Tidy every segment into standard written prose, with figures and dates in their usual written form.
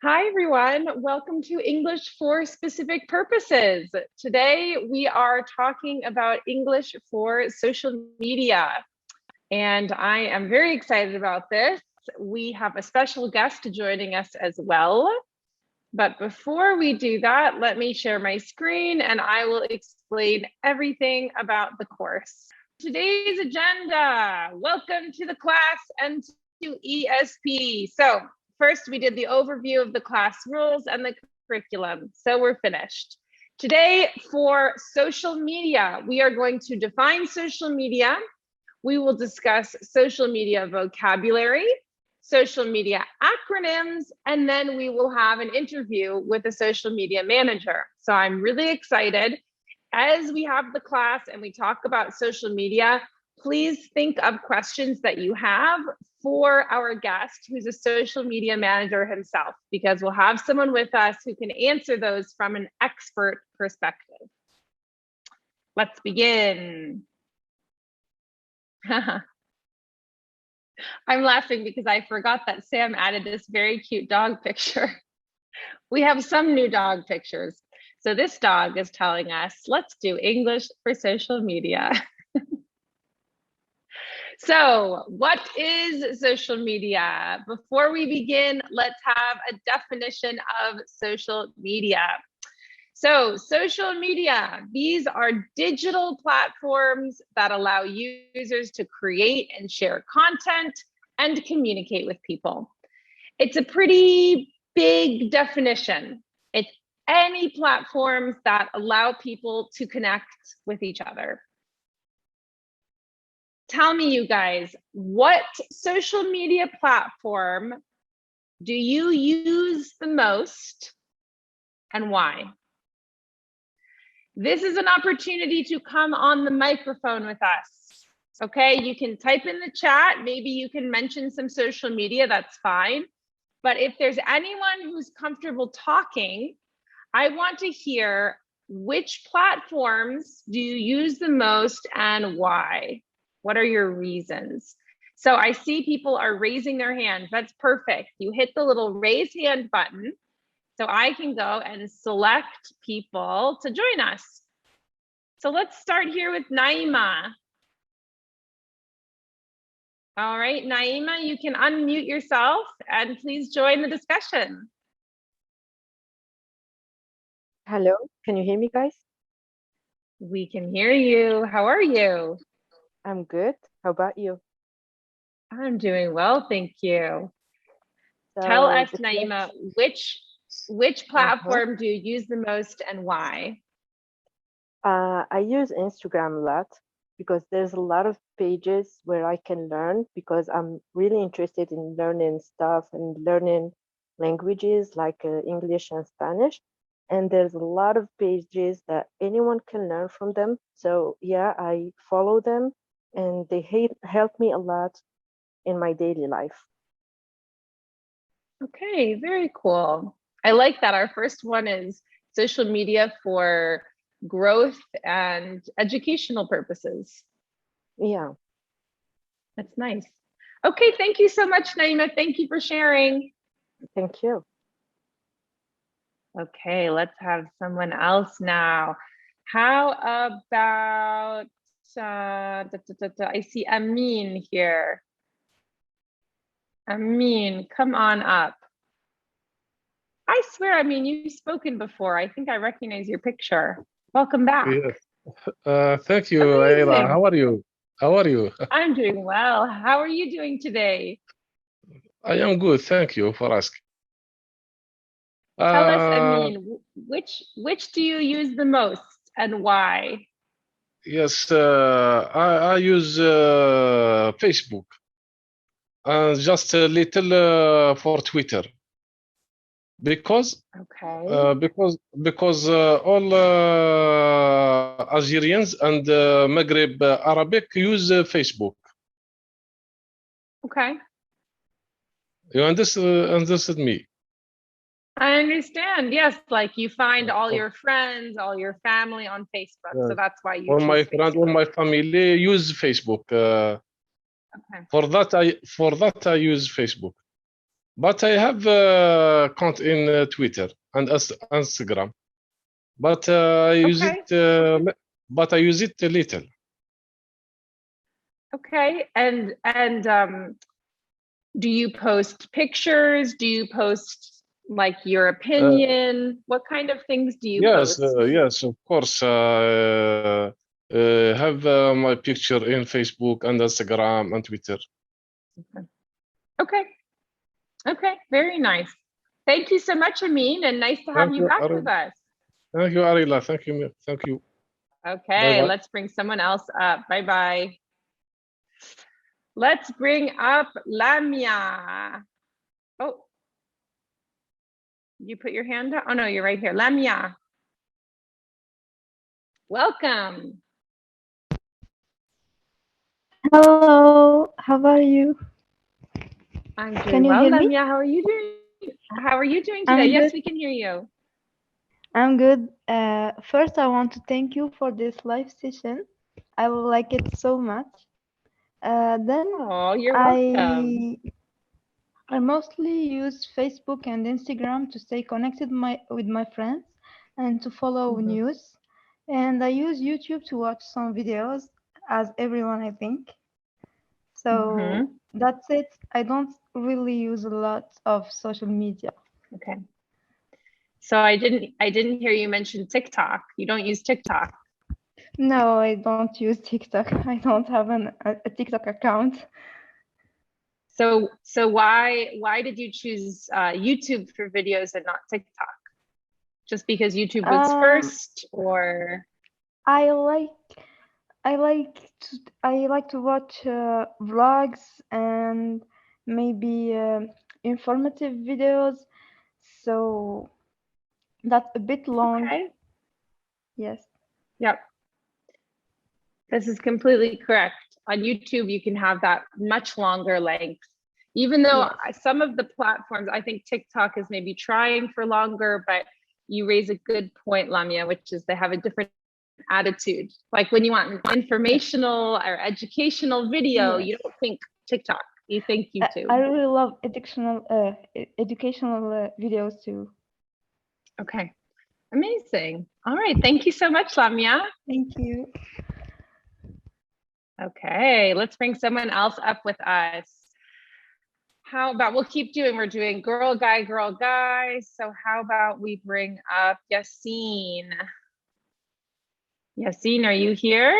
Hi, everyone. Welcome to English for Specific Purposes. Today, we are talking about English for social media, and I am very excited about this. We have a special guest joining us as well. But before we do that, let me share my screen and I will explain everything about the course. Today's agenda. Welcome to the class and to ESP. So first, we did the overview of the class rules and the curriculum. So we're finished. Today, for social media, we are going to define social media. We will discuss social media vocabulary, social media acronyms, and then we will have an interview with a social media manager. So I'm really excited. As we have the class and we talk about social media, please think of questions that you have for our guest who's a social media manager himself, because we'll have someone with us who can answer those from an expert perspective. Let's begin. I'm laughing because I forgot that Sam added this very cute dog picture. We have some new dog pictures. So this dog is telling us, let's do English for social media. So what is social media? Before we begin, let's have a definition of social media. So social media, these are digital platforms that allow users to create and share content and communicate with people. It's a pretty big definition. It's any platforms that allow people to connect with each other. Tell me, you guys, what social media platform do you use the most and why? This is an opportunity to come on the microphone with us. Okay, you can type in the chat. Maybe you can mention some social media, that's fine. But if there's anyone who's comfortable talking, I want to hear which platforms do you use the most and why? What are your reasons? So I see people are raising their hands. That's perfect. You hit the little raise hand button so I can go and select people to join us. So let's start here with Naima. All right, Naima, you can unmute yourself and please join the discussion. Hello, can you hear me, guys? We can hear you. How are you? I'm good. How about you? I'm doing well, thank you. So Tell us, Naima, which platform do you use the most and why? I use Instagram a lot because there's a lot of pages where I can learn, because I'm really interested in learning stuff and learning languages like English and Spanish. And there's a lot of pages that anyone can learn from them. So yeah, I follow them and they help me a lot in my daily life. Okay, very cool. I like that. Our first one is social media for growth and educational purposes. Yeah. That's nice. Okay, thank you so much, Naima. Thank you for sharing. Thank you. Okay, let's have someone else now. How about, I see Amin here. Amin, come on up. I swear, Amin, you've spoken before. I think I recognize your picture. Welcome back. Yes. Thank you, Ayla. How are you? How are you? I'm doing well. How are you doing today? I am good. Thank you for asking. Tell us, Amin, which do you use the most and why? Yes, I use Facebook and just a little for Twitter, because all Algerians and Maghreb Arabic use Facebook. Okay. You understood me? I understand. Yes, like you find all your friends, all your family on Facebook. So that's why you all choose my Facebook. friends, all my family use Facebook. Okay. For that I use Facebook. but I have account in Twitter and Instagram. But I use Okay. it. But I use it a little. Okay. And do you post pictures? Do you post like your opinion? What kind of things do you Yes, post? yes, of course. Have my picture in Facebook and Instagram and Twitter. Okay. Okay. Very nice. Thank you so much, Amin, and nice to have Thank you you, back with Arila. us. Thank you, Arila. Thank you. Thank you. Bye Okay, bye. let's bring someone else up. Bye-bye. Let's bring up Lamia. Oh, you put your hand up? Oh no, you're right here. Lamia. Welcome. Hello, how are you? I'm Can doing you well, hear me? Lamia. How are you doing? How are you doing today? I'm Yes, good. we can hear you. I'm good. First, I want to thank you for this live session. I will like it so much. Then Oh, you're welcome. I I mostly use Facebook and Instagram to stay connected with my friends and to follow Mhm. news. And I use YouTube to watch some videos, as everyone I think. So Mhm. that's it. I don't really use a lot of social media. Okay. So I didn't hear you mention TikTok. You don't use TikTok. No, I don't use TikTok. I don't have a TikTok account. So why did you choose YouTube for videos and not TikTok? Just because YouTube was Um, first, or I like I like to watch vlogs and maybe informative videos. So that's a bit long. okay? Yes. Yep, this is completely correct. On YouTube, you can have that much longer length. Even though Yes. some of the platforms, I think TikTok is maybe trying for longer, but you raise a good point, Lamia, which is they have a different attitude. Like when you want an informational or educational video, Yes. you don't think TikTok, you think I YouTube. really love educational videos too. Okay, amazing. All right, thank you so much, Lamia. Thank you. Okay, let's bring someone else up with us. How about we'll keep doing, we're doing girl, guy. So how about we bring up Yassine? Yassine, are you here?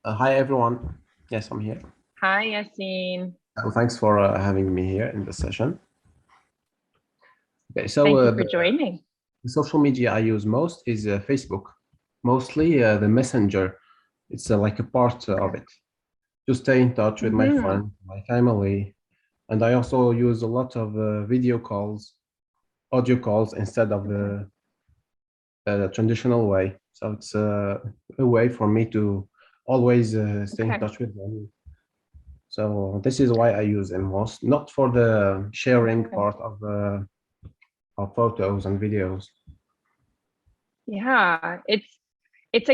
Hi, everyone. Yes, I'm here. Hi, Yassine. Thanks for having me here in the session. Okay, so Thank you for joining. the social media I use most is Facebook, mostly the messenger. It's like a part of it to stay in touch with my friends, my family, and I also use a lot of video calls, audio calls instead of the traditional way. So it's a way for me to always stay in Okay. touch with them. So this is why I use them most, not for the sharing Okay. part of photos and videos. Yeah, it's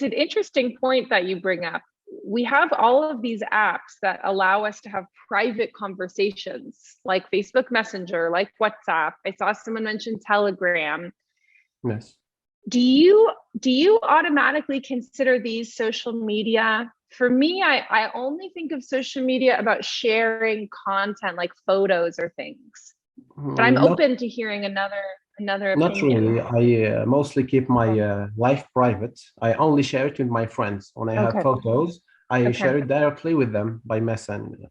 an interesting point that you bring up. We have all of these apps that allow us to have private conversations, like Facebook Messenger, like WhatsApp. I saw someone mention Telegram. Yes. Do you automatically consider these social media? For me, I only think of social media about sharing content like photos or things. But I'm Not open to hearing another not opinion. really. I mostly keep my life private. I only share it with my friends. When I have Okay. photos, I Okay. share it directly with them by messaging.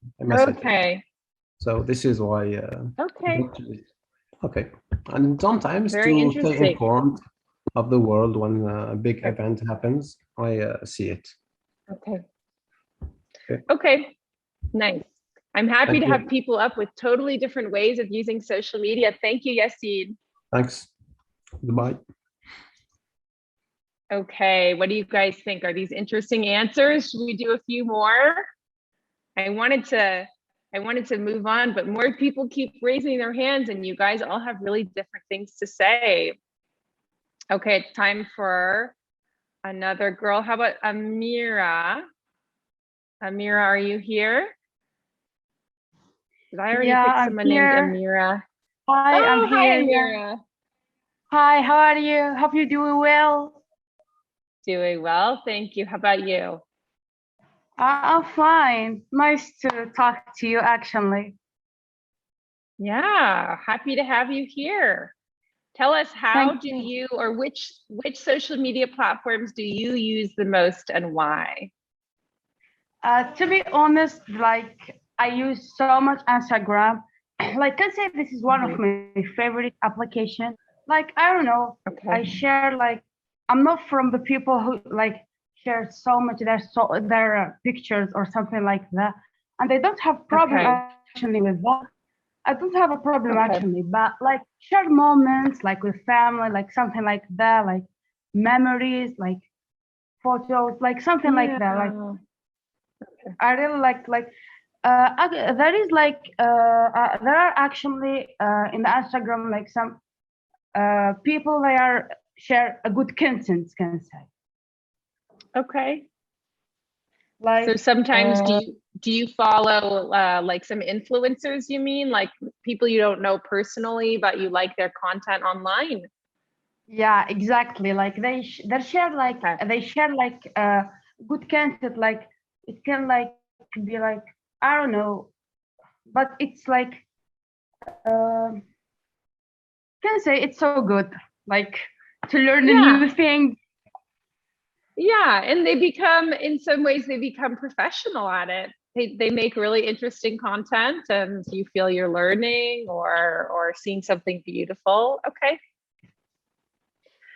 Okay. So this is why. Okay. Okay. And sometimes Very to stay interesting. informed of the world when a big Okay. event happens, I see it. Okay. Okay. Okay. Nice. I'm happy Thank to have you. people up with totally different ways of using social media. Thank you, Yassine. Thanks. Goodbye. Okay, what do you guys think? Are these interesting answers? Should we do a few more? I wanted to move on, but more people keep raising their hands and you guys all have really different things to say. Okay, it's time for another girl. How about Amira? Amira, are you here? Did I already Yeah, pick I'm someone named here. Amira? Hi, I'm Oh, hi, here. Yeah. Amira. Hi, how are you? Hope you're doing well. Doing well, thank you. How about you? I'm fine. Nice to talk to you, actually. Yeah, happy to have you here. Tell us, how Thank do you. you, or which social media platforms do you use the most and why? To be honest, like I use so much Instagram. Like I say, this is one of my favorite application. Like I don't know, Okay. I share like I'm not from the people who like share so much their pictures or something like that, and I don't have problem Okay. actually with that. I don't have a problem Okay. actually, but like share moments like with family, like something like that, like memories, like photos, like something like that. Like I really there is like there are actually in the Instagram like some people they are share a good content, can say. Okay. Like So sometimes do you follow like some influencers, you mean, like people you don't know personally, but you like their content online? yeah, exactly. Like they share like Okay. they share like good content. Like it can like be like I don't know, but it's like can say it's so good. Like to learn a Yeah. new thing. Yeah, and they become, in some ways, they become professional at it. They make really interesting content, and you feel you're learning or seeing something beautiful. Okay.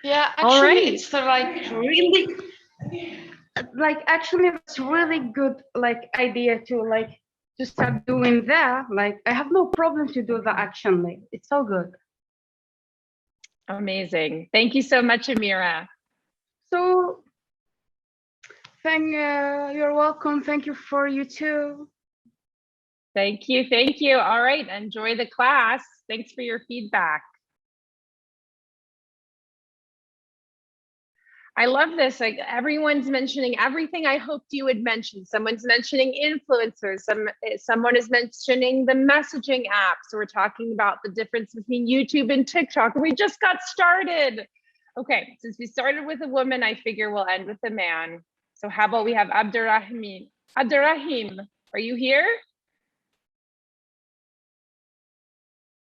Yeah, All actually, right. it's like really like actually it's really good like idea to start doing that. Like I have no problem to do that actually. It's so good. Amazing. Thank you so much, Amira. So you're welcome. Thank you for you too. Thank you. Thank you. All right. Enjoy the class. Thanks for your feedback. I love this. Like everyone's mentioning everything I hoped you would mention. Someone's mentioning influencers. Someone is mentioning the messaging apps. So we're talking about the difference between YouTube and TikTok. We just got started. Okay, since we started with a woman, I figure we'll end with a man. So how about we have Abdurrahim? Abdurrahim, are you here?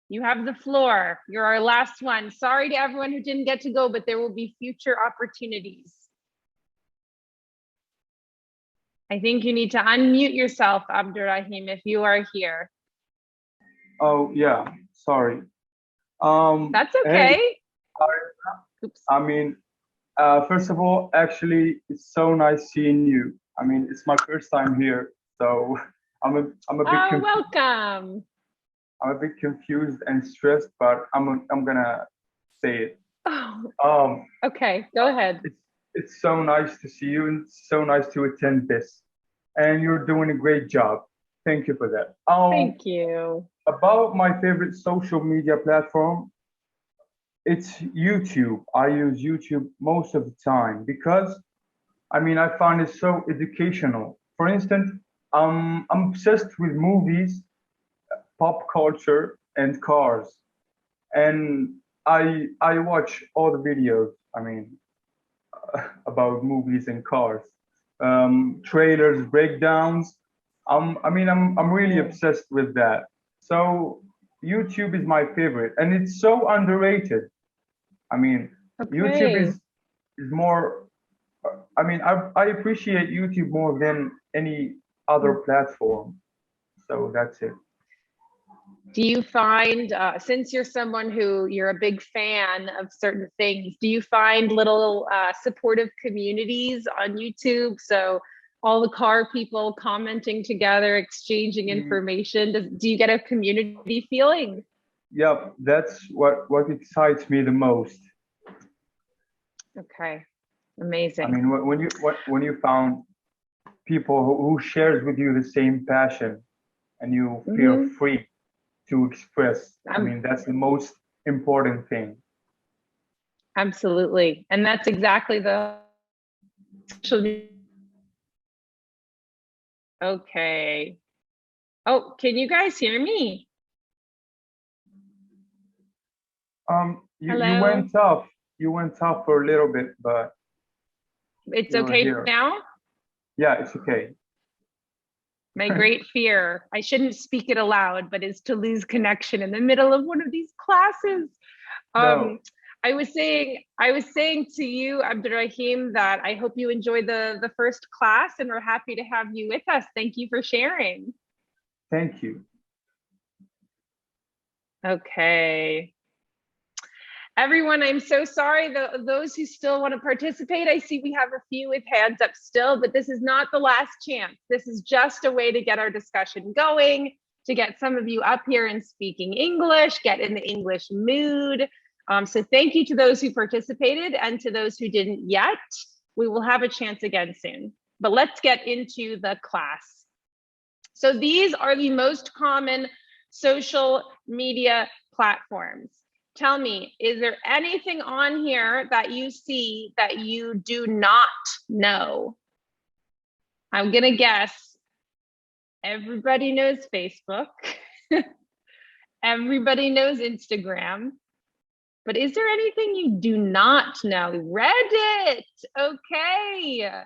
You have the floor. You're our last one. Sorry to everyone who didn't get to go, but there will be future opportunities. I think you need to unmute yourself, Abdurrahim, if you are here. Oh yeah, sorry. That's Hey, okay. Oops. I mean, first of all, actually, it's so nice seeing you. I mean, it's my first time here, so I'm a bit Oh, welcome. I'm a bit confused and stressed, but I'm gonna say it. Oh, okay, go ahead. It's so nice to see you, and it's so nice to attend this, and you're doing a great job. Thank you for that. Thank you. About my favorite social media platform, it's YouTube. I use YouTube most of the time because I mean I find it so educational. For instance, I'm obsessed with movies, pop culture, and cars, and I watch all the videos. I mean about movies and cars, trailers, breakdowns. I'm really obsessed with that. So YouTube is my favorite, and it's so underrated. I mean, YouTube Okay. is more. I mean, I appreciate YouTube more than any other platform. So that's it. Do you find, since you're someone who you're a big fan of certain things, do you find little supportive communities on YouTube? So all the car people commenting together, exchanging information. Do you get a community feeling? Yep, that's what excites me the most. Okay, amazing. I mean, when you found people who shares with you the same passion, and you feel free to express. I mean, that's the most important thing. Absolutely. And that's exactly the social media. Okay. Oh, can you guys hear me? You Hello? you went off for a little bit, but It's you're okay here. now? Yeah, it's okay. My great fear, I shouldn't speak it aloud, but is to lose connection in the middle of one of these classes. No, I was saying to you, Abdurrahim, that I hope you enjoy the first class, and we're happy to have you with us. Thank you for sharing. thank you. Okay. Everyone, I'm so sorry. Those who still want to participate, I see we have a few with hands up still, but this is not the last chance. This is just a way to get our discussion going, to get some of you up here and speaking English, get in the English mood. So thank you to those who participated, and to those who didn't yet. We will have a chance again soon, but let's get into the class. So these are the most common social media platforms. Tell me, is there anything on here that you see that you do not know? I'm gonna guess everybody knows Facebook. Everybody knows Instagram. But is there anything you do not know? Reddit, okay.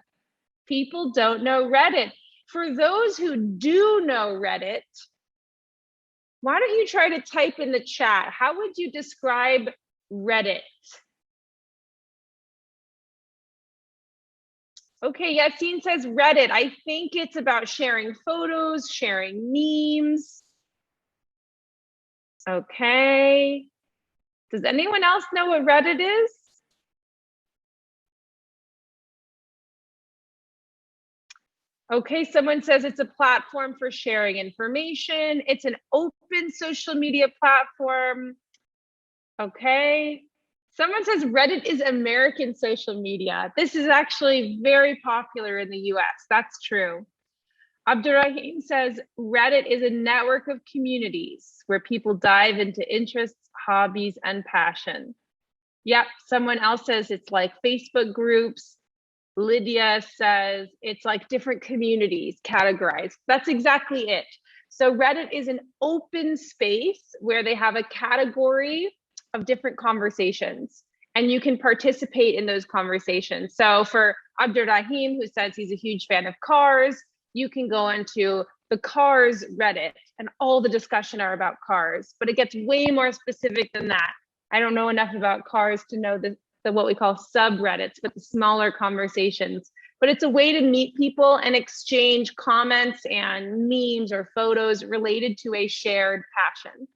People don't know Reddit. For those who do know Reddit, why don't you try to type in the chat? How would you describe Reddit? Okay, Yassine says Reddit. I think it's about sharing photos, sharing memes. Okay. Does anyone else know what Reddit is? Okay, someone says it's a platform for sharing information. It's an open social media platform. Okay. Someone says Reddit is American social media. This is actually very popular in the US. That's true. Abdurrahim says Reddit is a network of communities where people dive into interests, hobbies, and passion. Yep, someone else says it's like Facebook groups. Lydia says it's like different communities categorized. That's exactly it. So Reddit is an open space where they have a category of different conversations, and you can participate in those conversations. So for Abdurrahim, who says he's a huge fan of cars, you can go into the cars Reddit, and all the discussion are about cars, but it gets way more specific than that. I don't know enough about cars to know the what we call subreddits, but the smaller conversations. But it's a way to meet people and exchange comments and memes or photos related to a shared passion.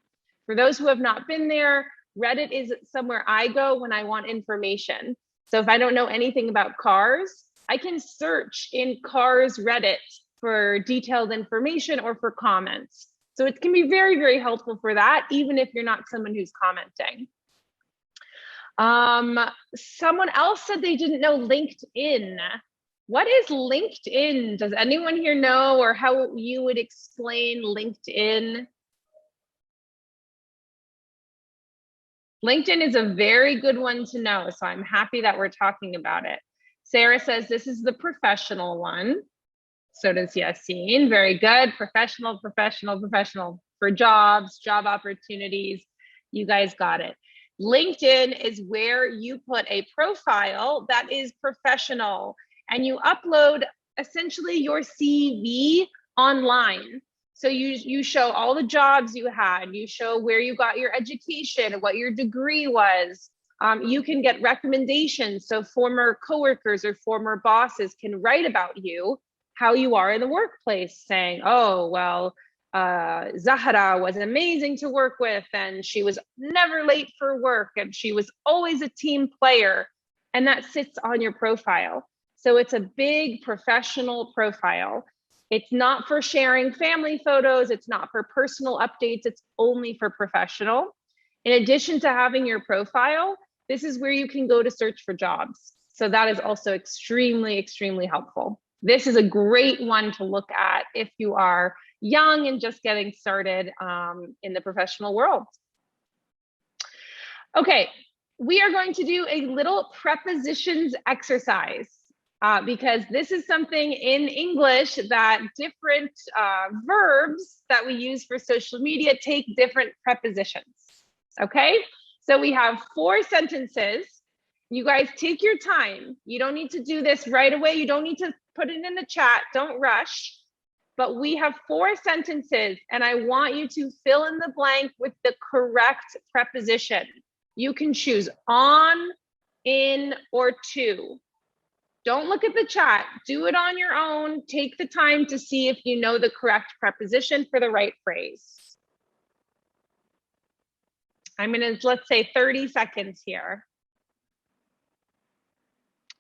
For those who have not been there, Reddit is somewhere I go when I want information. So if I don't know anything about cars, I can search in cars Reddit for detailed information or for comments. So it can be very, very helpful for that, even if you're not someone who's commenting. Someone else said they didn't know LinkedIn. What is LinkedIn? Does anyone here know, or how you would explain LinkedIn? LinkedIn is a very good one to know, so I'm happy that we're talking about it. Sarah says this is the professional one. So does Yassine. Very good. Professional, professional, professional for jobs, job opportunities. You guys got it. LinkedIn is where you put a profile that is professional, and you upload essentially your CV online. So you show all the jobs you had, you show where you got your education, what your degree was. You can get recommendations. So former coworkers or former bosses can write about you, how you are in the workplace, saying, oh, well, Zahra was amazing to work with, and she was never late for work, and she was always a team player. And that sits on your profile. So it's a big professional profile. It's not for sharing family photos. It's not for personal updates. It's only for professional. In addition to having your profile, this is where you can go to search for jobs. So that is also extremely, extremely helpful. This is a great one to look at if you are young and just getting started in the professional world. Okay, we are going to do a little prepositions exercise. because this is something in English that different verbs that we use for social media take different prepositions. Okay, so we have 4 sentences. You guys take your time. You don't need to do this right away. You don't need to put it in the chat. Don't rush. But we have 4 sentences, and I want you to fill in the blank with the correct preposition. You can choose on, in, or to. Don't look at the chat. Do it on your own. Take the time to see if you know the correct preposition for the right phrase. I'm gonna, let's say 30 seconds here.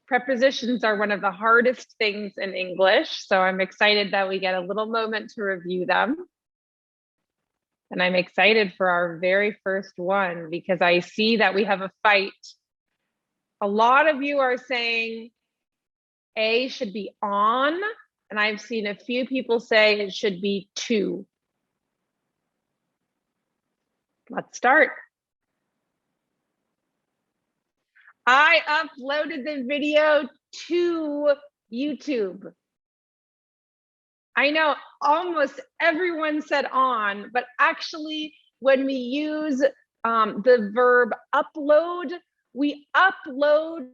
Prepositions are one of the hardest things in English, so I'm excited that we get a little moment to review them. And I'm excited for our very first one because I see that we have a fight. A lot of you are saying A should be on, and I've seen a few people say it should be to. Let's start. I uploaded the video to YouTube. I know almost everyone said on, but actually when we use the verb upload, we upload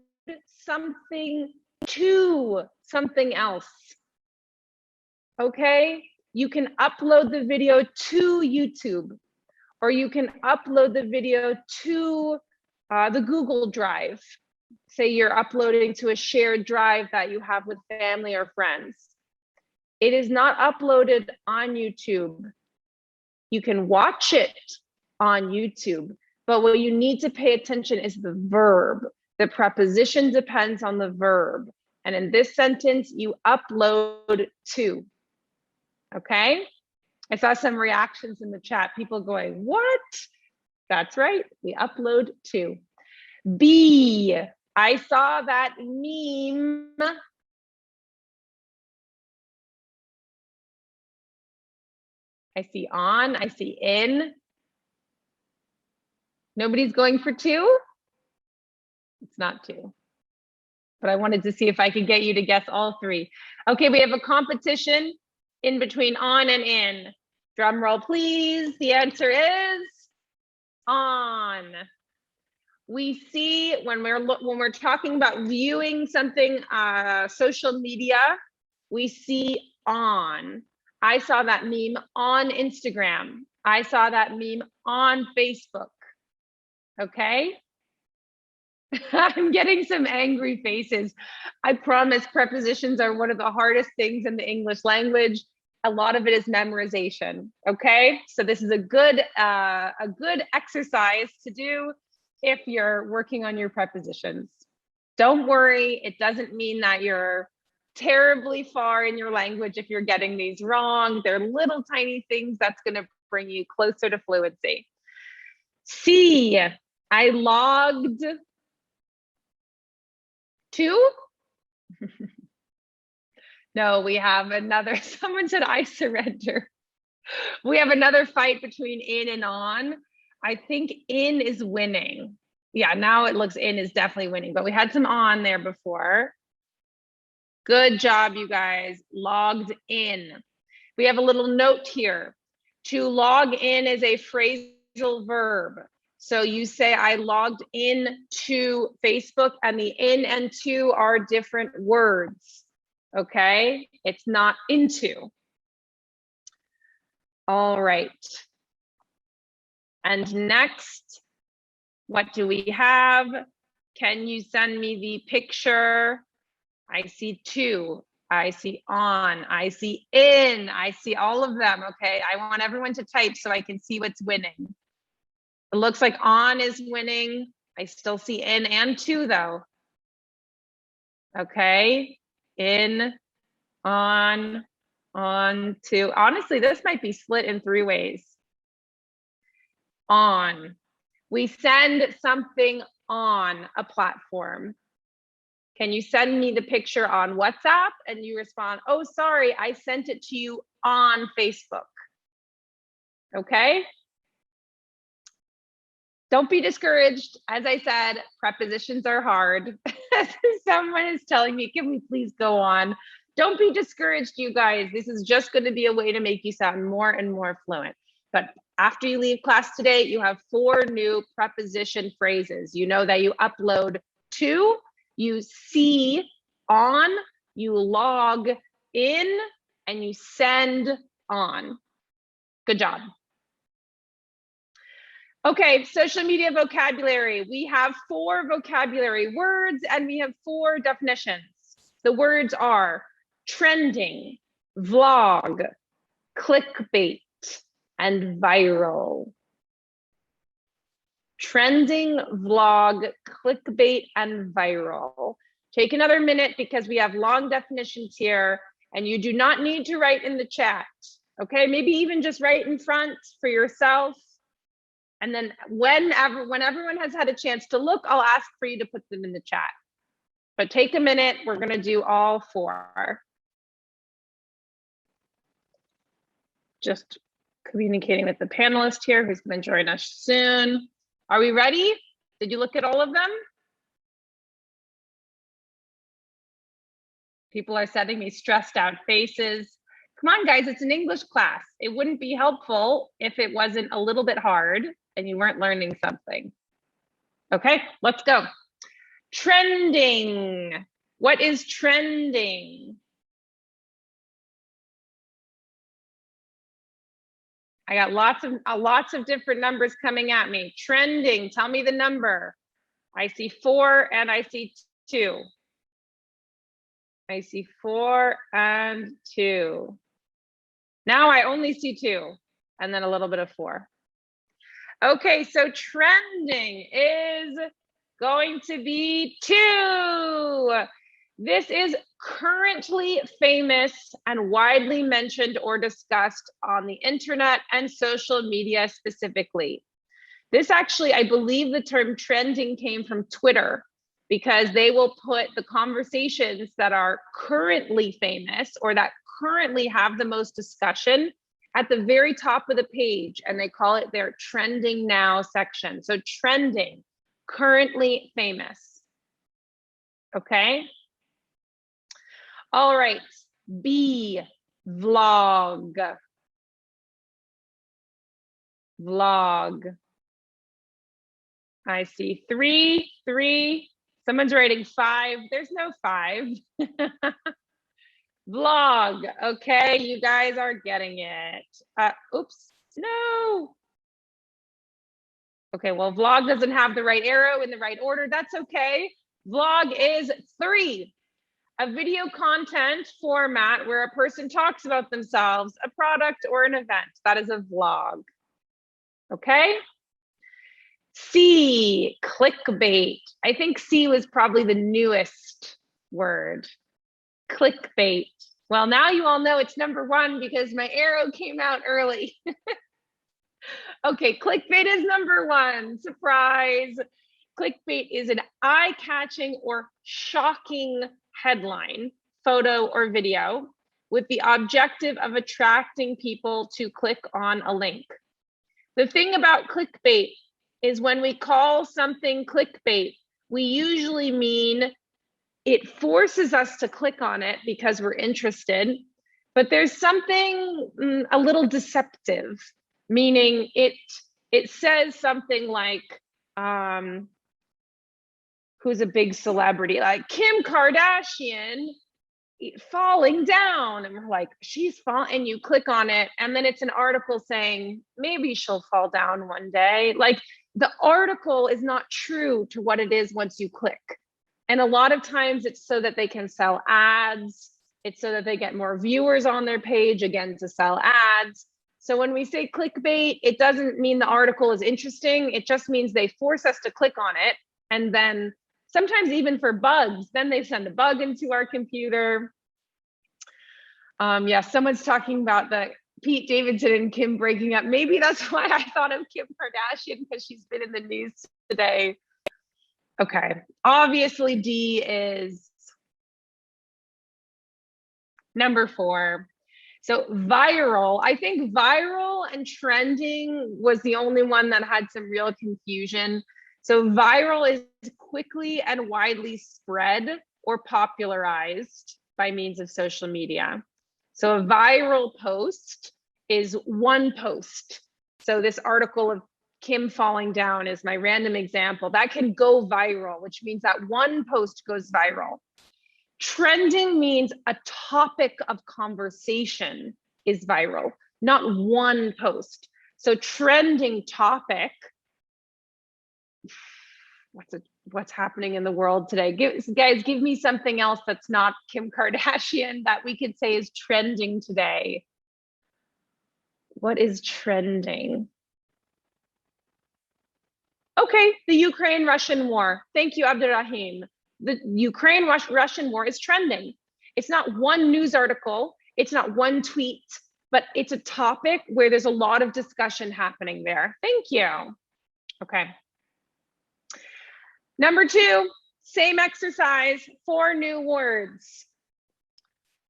something to something else. Okay, you can upload the video to YouTube, or you can upload the video to the Google Drive. Say you're uploading to a shared drive that you have with family or friends. It is not uploaded on YouTube. You can watch it on YouTube, but what you need to pay attention is the verb. The preposition depends on the verb. And in this sentence, you upload to. Okay? I saw some reactions in the chat, people going, what? That's right, we upload to. B, I saw that meme. I see on, I see in. Nobody's going for 2? It's not 2. But I wanted to see if I could get you to guess all 3. Okay, we have a competition in between on and in. Drum roll, please. The answer is on. We see when we're talking about viewing something social media, we see on. I saw that meme on Instagram. I saw that meme on Facebook. Okay. I'm getting some angry faces. I promise prepositions are one of the hardest things in the English language. A lot of it is memorization. Okay, so this is a good exercise to do if you're working on your prepositions. Don't worry, it doesn't mean that you're terribly far in your language if you're getting these wrong. They're little tiny things that's going to bring you closer to fluency. C, I logged to. No, we have another, someone said I surrender. We have another fight between in and on. I think in is winning. Yeah, now it looks in is definitely winning, but we had some on there before. Good job, you guys. Logged in. We have a little note here. To log in is a phrasal verb. So you say, I logged in to Facebook, and the in and to are different words. Okay, it's not into. All right. And next, what do we have? Can you send me the picture? I see to, I see on, I see in, I see all of them. Okay, I want everyone to type so I can see what's winning. It looks like on is winning. I still see in and to though. Okay, in, on to. Honestly, this might be split in 3 ways. On. We send something on a platform. Can you send me the picture on WhatsApp? And you respond, oh, sorry, I sent it to you on Facebook. Okay. Don't be discouraged. As I said, prepositions are hard. Someone is telling me, can we please go on? Don't be discouraged, you guys. This is just going to be a way to make you sound more and more fluent. But after you leave class today, you have 4 new preposition phrases. You know that you upload to, you see on, you log in, and you send on. Good job. Okay, social media vocabulary. We have 4 vocabulary words and we have 4 definitions. The words are trending, vlog, clickbait, and viral. Trending, vlog, clickbait, and viral. Take another minute because we have long definitions here and you do not need to write in the chat. Okay, maybe even just write in front for yourself. And then when everyone has had a chance to look, I'll ask for you to put them in the chat. But take a minute, we're gonna do all 4. Just communicating with the panelist here who's gonna join us soon. Are we ready? Did you look at all of them? People are sending me stressed out faces. Come on, guys, it's an English class. It wouldn't be helpful if it wasn't a little bit hard and you weren't learning something. Okay, let's go. Trending. What is trending? I got lots of different numbers coming at me. Trending, tell me the number. I see 4 and I see 2. I see 4 and 2. Now I only see 2 and then a little bit of 4. Okay, so trending is going to be 2. This is currently famous and widely mentioned or discussed on the internet and social media specifically. This actually, I believe the term trending came from Twitter because they will put the conversations that are currently famous or that currently have the most discussion at the very top of the page, and they call it their trending now section. So trending, currently famous. Okay. All right, B, vlog. Vlog. I see 3. Someone's writing 5. There's no 5. Vlog. Okay, you guys are getting it. Oops, no. Okay, well, vlog doesn't have the right arrow in the right order. That's okay. Vlog is 3. A video content format where a person talks about themselves, a product, or an event. That is a vlog. Okay? C, clickbait. I think C was probably the newest word. Clickbait. Well, now you all know it's number 1 because my arrow came out early. Okay, clickbait is number 1. Surprise. Clickbait is an eye-catching or shocking headline, photo, or video with the objective of attracting people to click on a link. The thing about clickbait is when we call something clickbait, we usually mean it forces us to click on it because we're interested, but there's something a little deceptive, meaning it says something like, who's a big celebrity, like Kim Kardashian falling down, and we're like, she's falling, and you click on it, and then it's an article saying maybe she'll fall down one day. Like, the article is not true to what it is once you click. And a lot of times it's so that they can sell ads. It's so that they get more viewers on their page, again, to sell ads. So when we say clickbait, it doesn't mean the article is interesting. It just means they force us to click on it. And then sometimes even for bugs, then they send a bug into our computer. Yeah, someone's talking about the Pete Davidson and Kim breaking up. Maybe that's why I thought of Kim Kardashian, because she's been in the news today. Okay, obviously D is number 4. So viral, I think viral and trending was the only one that had some real confusion. So viral is quickly and widely spread or popularized by means of social media. So a viral post is one post. So this article of Kim falling down is my random example. That can go viral, which means that one post goes viral. Trending means a topic of conversation is viral, not one post. So trending topic, what's happening in the world today? Guys, give me something else that's not Kim Kardashian that we could say is trending today. What is trending? Okay, the Ukraine-Russian war. Thank you, Abdurrahim. The Ukraine-Russian war is trending. It's not one news article, it's not one tweet, but it's a topic where there's a lot of discussion happening there. Thank you. Okay. Number 2, same exercise, 4 new words.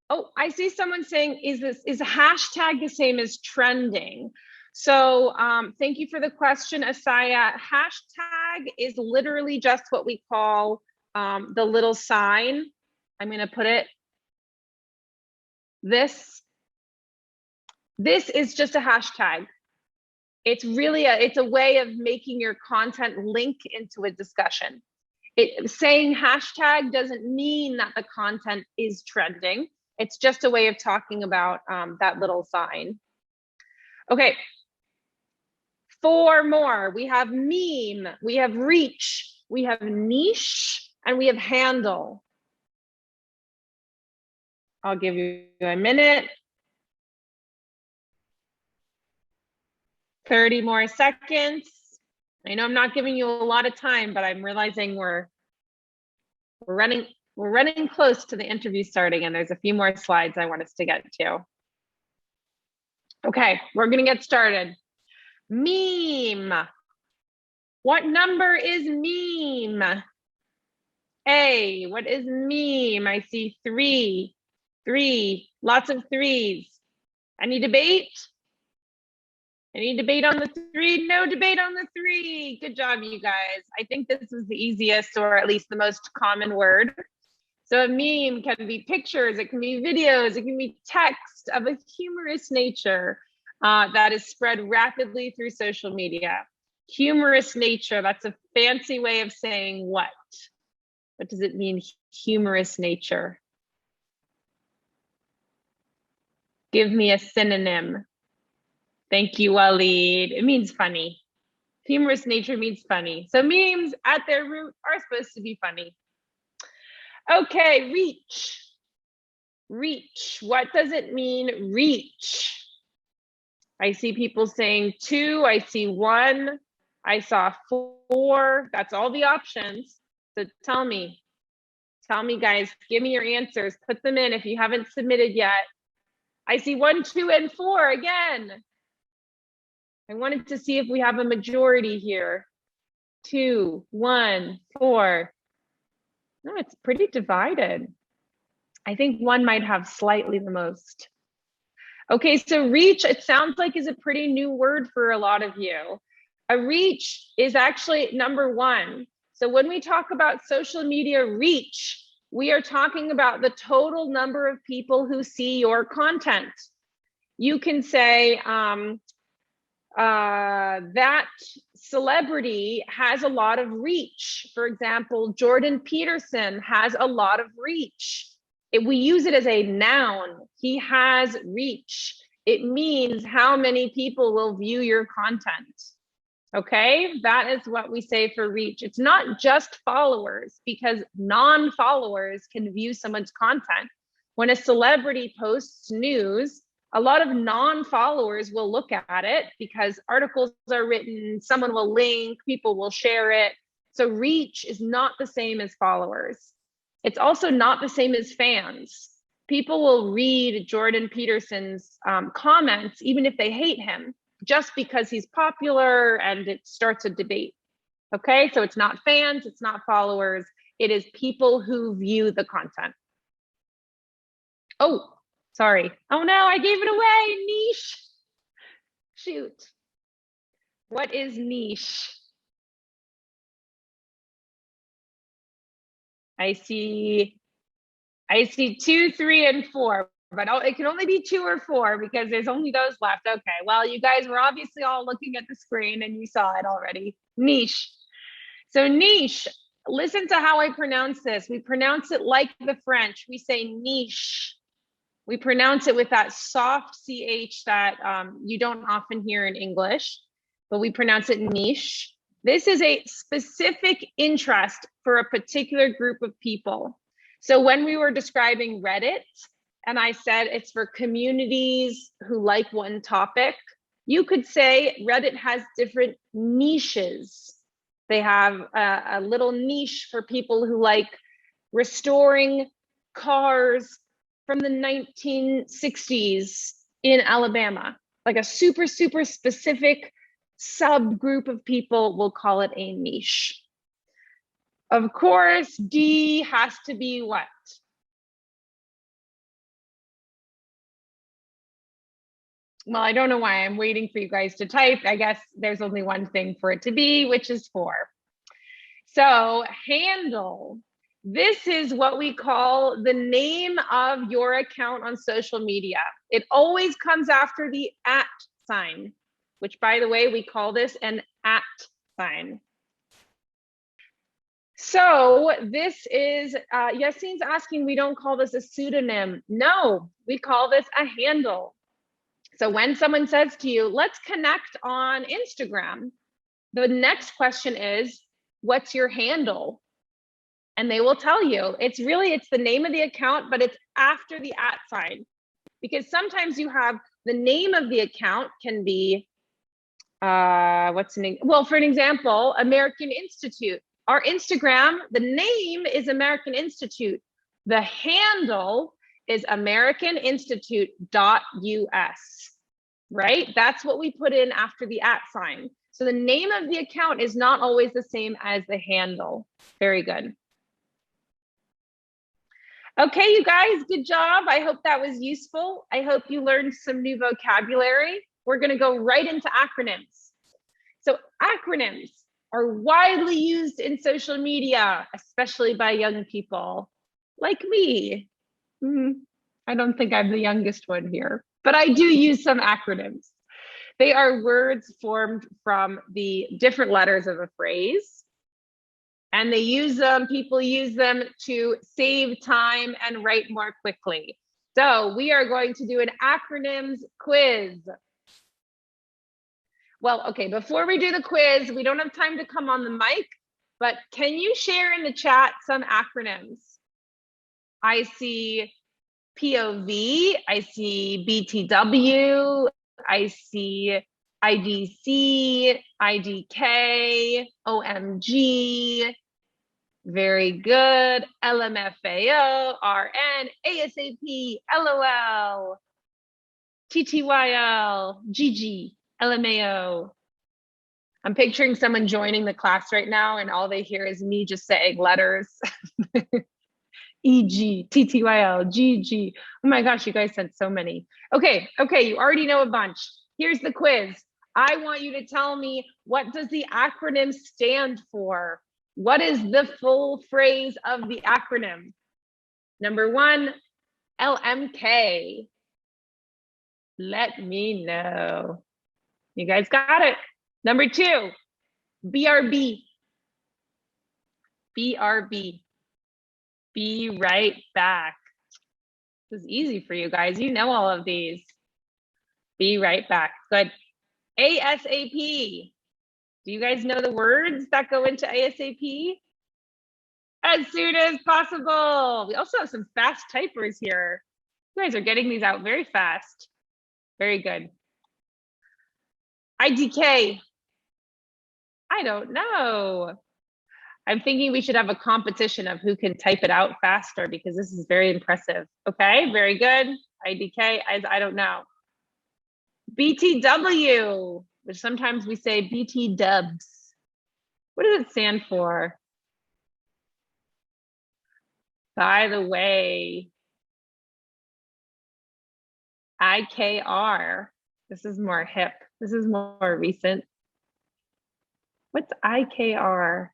Oh, I see someone saying, is a hashtag the same as trending? So thank you for the question, Asaya. Hashtag is literally just what we call the little sign. I'm going to put it this is just a hashtag. It's really it's a way of making your content link into a discussion. Saying hashtag doesn't mean that the content is trending. It's just a way of talking about that little sign. Okay. 4 more. We have meme, we have reach, we have niche, and we have handle. I'll give you a minute. 30 more seconds. I know I'm not giving you a lot of time, but I'm realizing we're running close to the interview starting, and there's a few more slides I want us to get to. Okay, we're gonna get started. Meme. What number is meme? A, what is meme? I see 3, lots of 3s. Any debate? Any debate on the 3? No debate on the 3. Good job, you guys. I think this is the easiest, or at least the most common word. So a meme can be pictures, it can be videos, it can be text of a humorous nature that is spread rapidly through social media. Humorous nature, that's a fancy way of saying what? What does it mean, humorous nature? Give me a synonym. Thank you, Waleed. It means funny. Humorous nature means funny. So memes at their root are supposed to be funny. Okay, reach. Reach. What does it mean, reach? I see people saying 2. I see 1. I saw 4. That's all the options. So tell me guys, give me your answers. Put them in if you haven't submitted yet. I see 1, 2, and 4 again. I wanted to see if we have a majority here. 2, 1, 4. No, it's pretty divided. I think 1 might have slightly the most. Okay, so reach, it sounds like is a pretty new word for a lot of you. A reach is actually number 1. So when we talk about social media reach, we are talking about the total number of people who see your content. You can say that celebrity has a lot of reach. For example, Jordan Peterson has a lot of reach. We use it as a noun. He has reach. It means how many people will view your content. Okay, that is what we say for reach. It's not just followers, because non-followers can view someone's content. When a celebrity posts news, a lot of non-followers will look at it because articles are written, someone will link, people will share it. So reach is not the same as followers. It's also not the same as fans. People will read Jordan Peterson's comments, even if they hate him, just because he's popular and it starts a debate. Okay, so it's not fans, it's not followers, it is people who view the content. Oh, Sorry. Oh no, I gave it away. Niche. Shoot. What is niche? I see 2, 3, and 4, but it can only be 2 or 4 because there's only those left. Okay, well, you guys were obviously all looking at the screen and you saw it already. Niche. So niche, listen to how I pronounce this. We pronounce it like the French. We say niche. We pronounce it with that soft CH that you don't often hear in English, but we pronounce it niche. This is a specific interest for a particular group of people. So when we were describing Reddit, and I said it's for communities who like one topic, you could say Reddit has different niches. They have a little niche for people who like restoring cars from the 1960s in Alabama, like a super, super specific subgroup of people. Will call it a niche. Of course, D has to be what? Well, I don't know why I'm waiting for you guys to type. I guess there's only one thing for it to be, which is 4. So handle. This is what we call the name of your account on social media. It always comes after the @ sign, which, by the way, we call this an @ sign. So this is, Yassine's asking, we don't call this a pseudonym. No, we call this a handle. So when someone says to you, let's connect on Instagram, the next question is, what's your handle? And they will tell you. It's the name of the account, but it's after the @ sign. Because sometimes you have the name of the account can be, well, for an example, American Institute. Our Instagram, the name is American Institute. The handle is americaninstitute.us, right? That's what we put in after the @ sign. So the name of the account is not always the same as the handle. Very good. Okay, you guys, good job. I hope that was useful. I hope you learned some new vocabulary. We're going to go right into acronyms. So acronyms are widely used in social media, especially by young people like me. I don't think I'm the youngest one here, but I do use some acronyms. They are words formed from the different letters of a phrase. And people use them to save time and write more quickly. So we are going to do an acronyms quiz. Well, okay, before we do the quiz, we don't have time to come on the mic, but can you share in the chat some acronyms? I see POV, I see BTW, I see IDC, IDK, OMG, very good, LMFAO, RN, ASAP, LOL, TTYL, GG, LMAO. I'm picturing someone joining the class right now and all they hear is me just saying letters. EG, TTYL, GG. Oh my gosh, you guys sent so many. Okay, you already know a bunch. Here's the quiz. I want you to tell me, what does the acronym stand for? What is the full phrase of the acronym? Number 1, LMK. Let me know. You guys got it. Number 2, BRB. BRB. Be right back. This is easy for you guys. You know all of these. Be right back. Good. ASAP. Do you guys know the words that go into ASAP? As soon as possible. We also have some fast typers here. You guys are getting these out very fast. Very good. IDK. I don't know. I'm thinking we should have a competition of who can type it out faster because this is very impressive. Okay, very good. IDK, I don't know. BTW, which sometimes we say BT dubs. What does it stand for? By the way. IKR. This is more hip. This is more recent. What's IKR?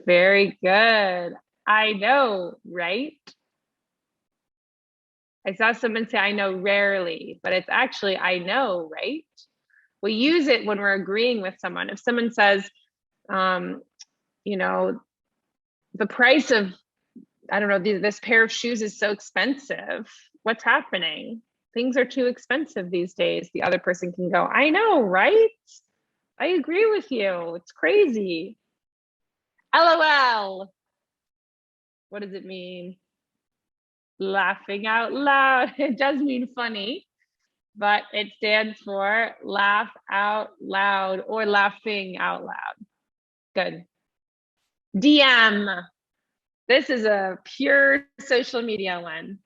Very good. I know, right? I saw someone say I know rarely, but it's actually I know, right? We use it when we're agreeing with someone. If someone says, you know, the price of, I don't know, this pair of shoes is so expensive. What's happening? Things are too expensive these days. The other person can go, I know, right? I agree with you. It's crazy. LOL. What does it mean? Laughing out loud. It does mean funny, but it stands for laugh out loud or laughing out loud. Good. DM. This is a pure social media one.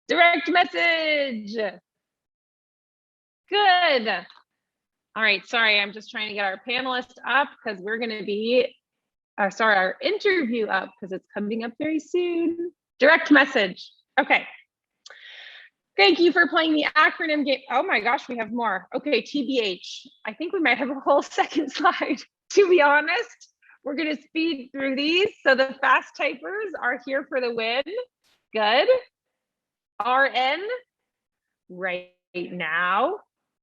Direct message. Good. All right, sorry, I'm just trying to get our panelists up because we're going to be, our interview up because it's coming up very soon. Direct message. Okay. Thank you for playing the acronym game. Oh my gosh, we have more. Okay, TBH. I think we might have a whole second slide. To be honest, we're going to speed through these. So the fast typers are here for the win. Good. RN, right now.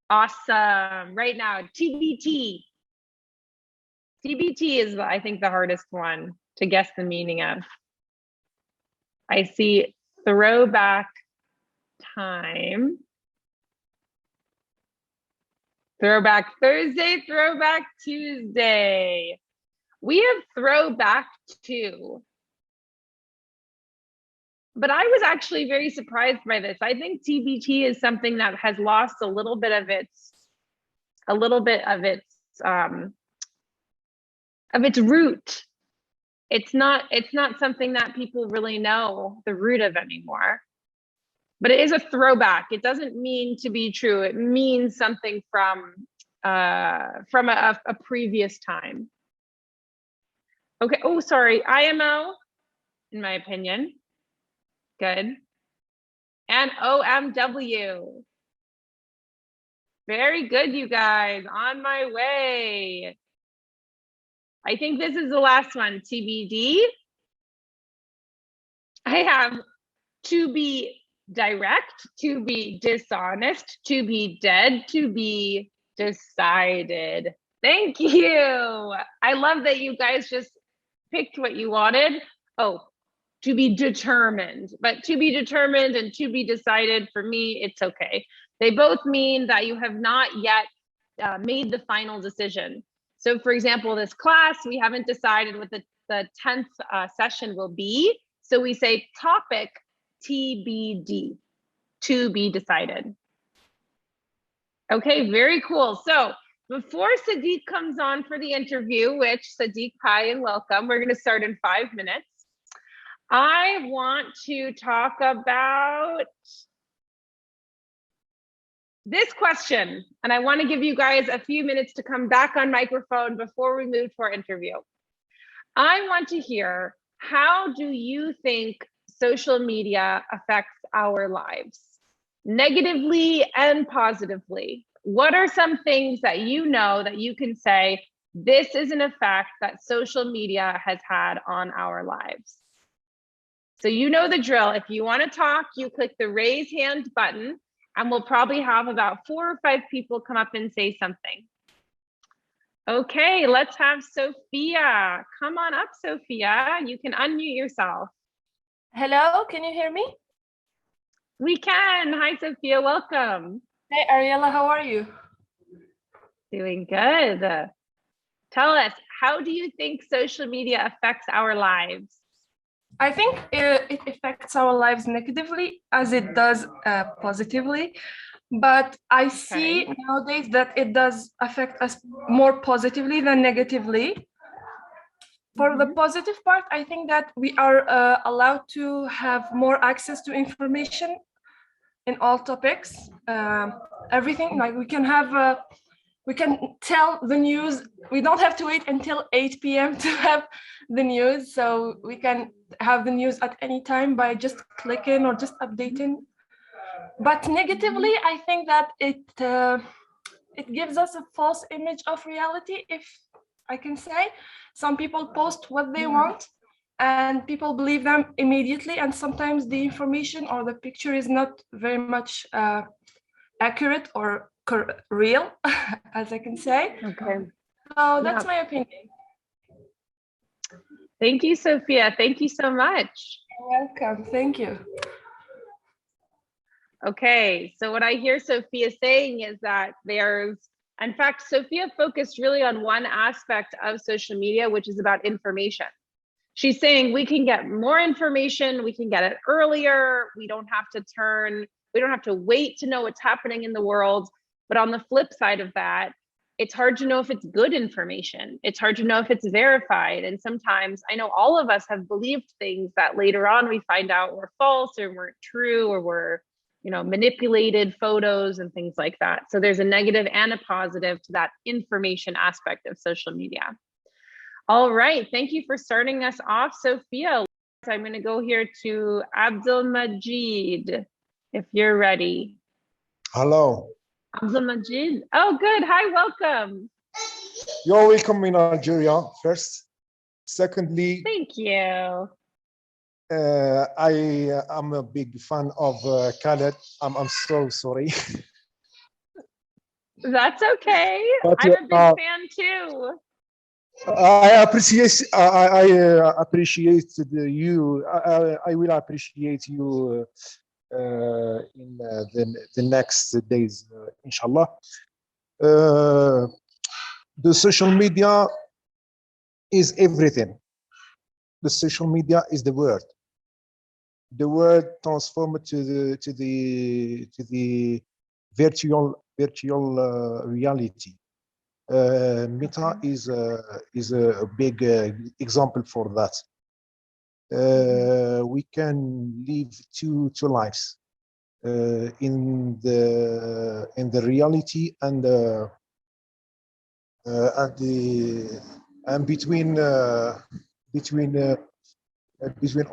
Awesome. Right now, TBT. TBT is, I think, the hardest one to guess the meaning of. I see throwback time. Throwback Thursday, throwback Tuesday. We have throwback too. But I was actually very surprised by this. I think TBT is something that has lost a little bit of its root. It's not something that people really know the root of anymore. But it is a throwback. It doesn't mean to be true. It means something from a previous time. Okay. Oh, sorry. IMO, in my opinion. Good. And OMW. Very good, you guys. On my way. I think this is the last one. TBD. I have to be direct, to be dishonest, to be dead, to be decided. Thank you. I love that you guys just picked what you wanted. Oh, to be determined, but to be determined and to be decided, for me, it's okay. They both mean that you have not yet made the final decision. So for example, this class, we haven't decided what the 10th session will be. So we say topic TBD, to be decided. Okay, very cool. So before Sadiq comes on for the interview, which Sadiq, hi and welcome. We're gonna start in 5 minutes. I want to talk about this question, and I want to give you guys a few minutes to come back on microphone before we move to our interview. I want to hear, how do you think social media affects our lives? Negatively and positively. What are some things that you know that you can say, this is an effect that social media has had on our lives? So you know the drill. If you want to talk, you click the raise hand button, and we'll probably have about 4 or 5 people come up and say something. Okay, let's have Sophia. Come on up, Sophia. You can unmute yourself. Hello, can you hear me? We can. Hi, Sophia. Welcome. Hey, Ariella, how are you? Doing good. Tell us, how do you think social media affects our lives? I think it affects our lives negatively as it does positively, but I see nowadays that it does affect us more positively than negatively. For the positive part, I think that we are allowed to have more access to information in all topics, everything. Like we can have we can tell the news. We don't have to wait until 8 p.m. to have the news. So we can have the news at any time by just clicking or just updating. But negatively, I think that it gives us a false image of reality, if I can say. Some people post what they want and people believe them immediately, and sometimes the information or the picture is not very much accurate or real, as I can say. Okay. So that's my opinion. Thank you, Sophia. Thank you so much. You're welcome. Thank you. Okay, so what I hear Sophia saying is that in fact, Sophia focused really on one aspect of social media, which is about information. She's saying we can get more information, we can get it earlier, we don't have to wait to know what's happening in the world. But on the flip side of that, it's hard to know if it's good information. It's hard to know if it's verified. And sometimes I know all of us have believed things that later on we find out were false or weren't true or were, manipulated photos and things like that. So there's a negative and a positive to that information aspect of social media. All right, thank you for starting us off, Sophia. I'm going to go here to Abdul Majid, if you're ready. Hello. Abdul Majid. Oh, good. Hi, welcome. You're welcome in Algeria, first. Secondly, thank you. I am a big fan of Khaled. I'm so sorry. That's okay. But, I'm a big fan too. I appreciate you. I will appreciate you in the next days, inshallah. The social media is everything. The social media is the word. The word transformed to the virtual reality. Meta is a big example for that. We can live two lives in the reality and between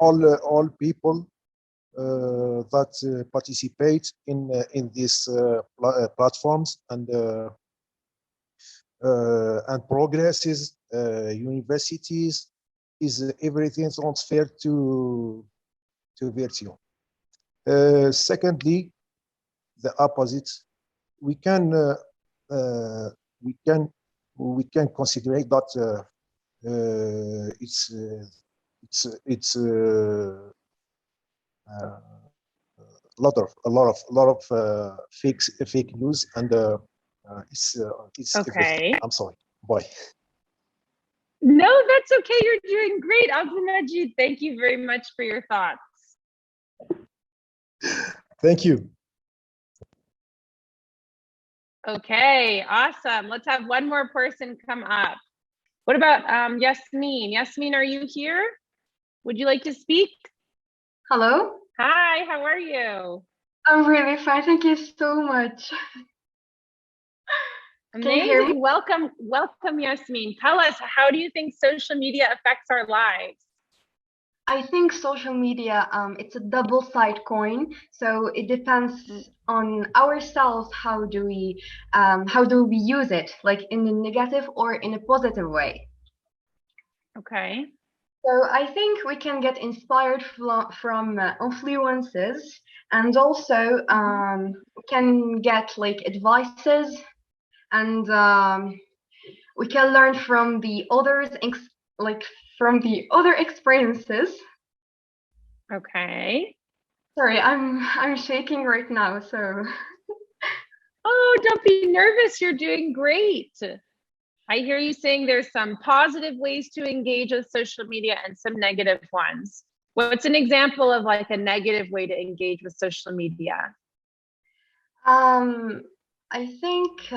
all people that participate in these platforms and progresses, universities, is everything transferred to virtual. Secondly, the opposite. We can consider that it's a lot of fake news, and it's okay. I'm sorry. Bye. No, that's okay. You're doing great, Abdul Majid. Thank you very much for your thoughts. Thank you. Okay, awesome. Let's have one more person come up. What about Yasmin? Yasmin, are you here? Would you like to speak? Hello. Hi, how are you? I'm really fine. Thank you so much. Amazing. Welcome, Yasmin. Tell us, how do you think social media affects our lives? I think social media, it's a double-sided coin. So it depends on ourselves. How do we use it, like in a negative or in a positive way? Okay. So I think we can get inspired from influences, and also we can get like advices, and we can learn from the others, from the other experiences. Okay. Sorry, I'm shaking right now, so. Oh, don't be nervous. You're doing great. I hear you saying there's some positive ways to engage with social media and some negative ones. What's an example of like a negative way to engage with social media? I think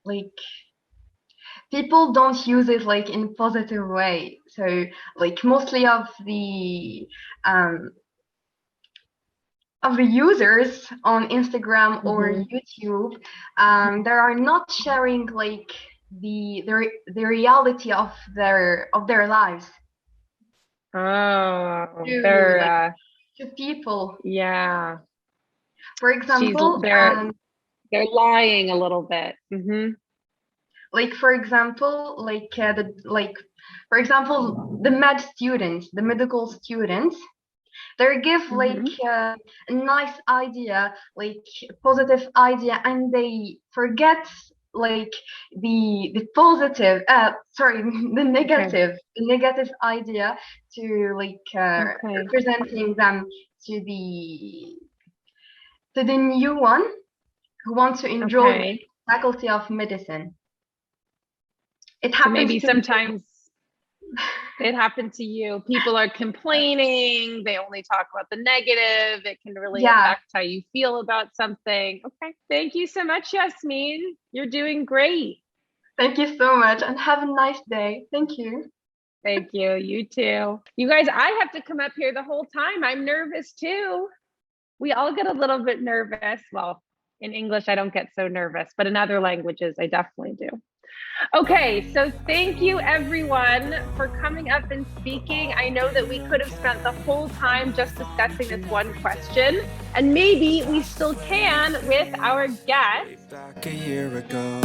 like people don't use it like in a positive way. So like mostly of the of the users on Instagram or YouTube, they are not sharing like the reality of their lives. Oh, To people. Yeah. For example, they're lying a little bit. Like for example, for example, the medical students, they give like a nice idea, like positive idea, and they forget like the positive the negative idea to like presenting them to the new one who wants to enroll in the faculty of medicine. It happens. So maybe sometimes it happened to you. People are complaining. They only talk about the negative. It can really affect how you feel about something. Okay. Thank you so much, Yasmin. You're doing great. Thank you so much, and have a nice day. Thank you. Thank you. You too. You guys, I have to come up here the whole time. I'm nervous too. We all get a little bit nervous. Well, in English, I don't get so nervous, but in other languages, I definitely do. Okay, so thank you everyone for coming up and speaking. I know that we could have spent the whole time just discussing this one question, and maybe we still can with our guest. Back a year ago.